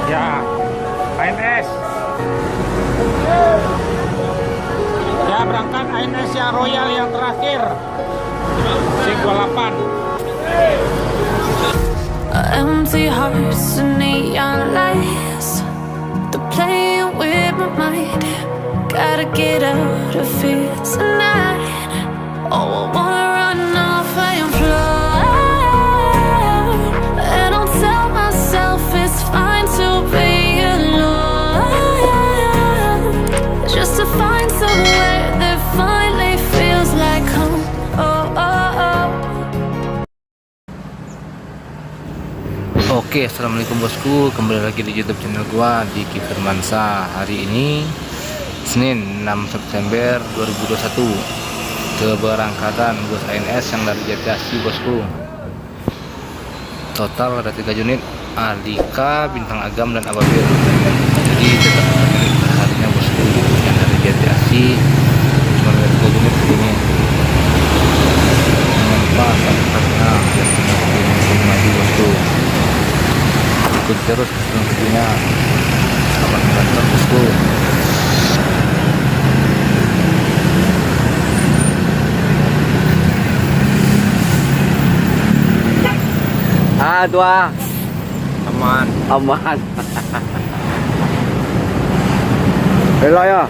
Ya, ANS. Ya, berangkat ANS yang Royal yang terakhir. C28. Empty hearts and neon lights, they're playing with my mind. Gotta get out of here tonight. Oh, I wanna run off and fly, and I'll tell myself it's fine to be alone, just to find somewhere that finally feels like home. Oh, oh, oh. Oke, assalamualaikum bosku, kembali lagi di YouTube channel gua di Ki Firmansyah. Hari ini Senin 6 September 2021, keberangkatan bus ANS yang dari Jatiasi bosku. Total ada 3 unit, Alika, Bintang Agam, dan Ababil. Jadi tetap harinya bosku yang dari Jatiasi cuma ada 3 unit ini. Mengapa karena yang punya maju bosku. Ikut terus videonya, selamat menonton bosku. Dua aman Hello ya.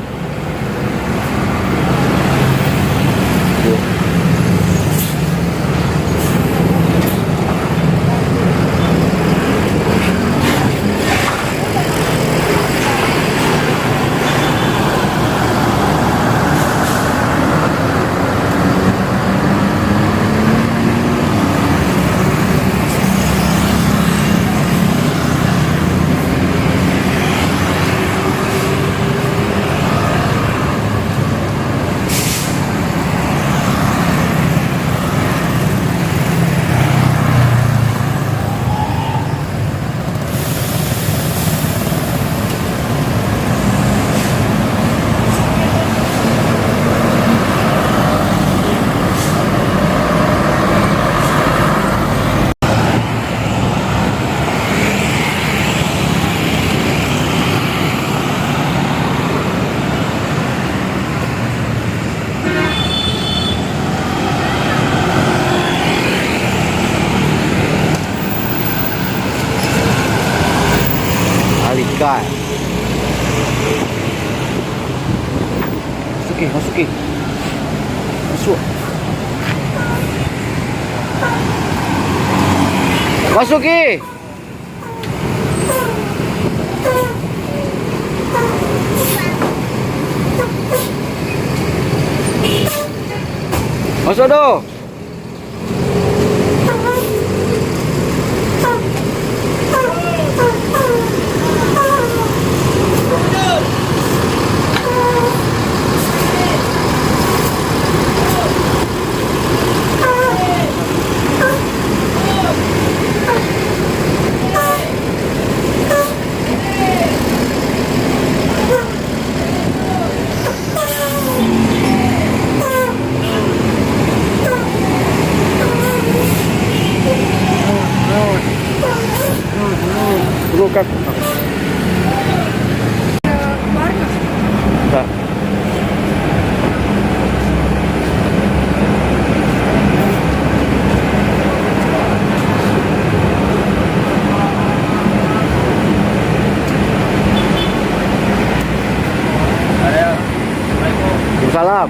Alika, masuki, masuki. Masuk dong. Как? Да. Waalaikumsalam.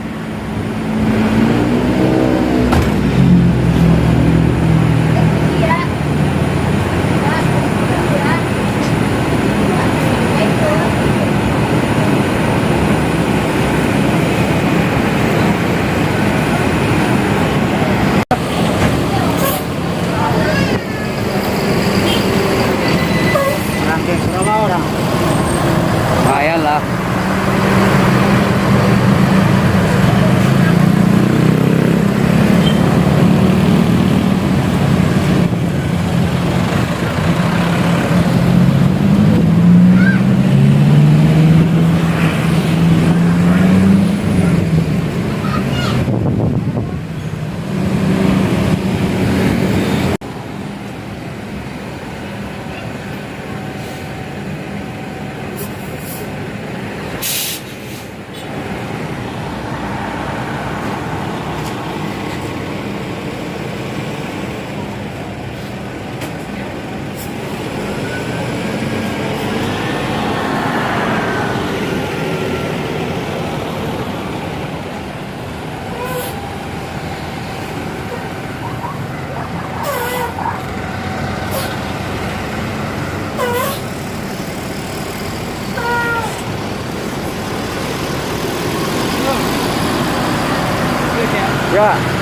Lumayan lah. Ya.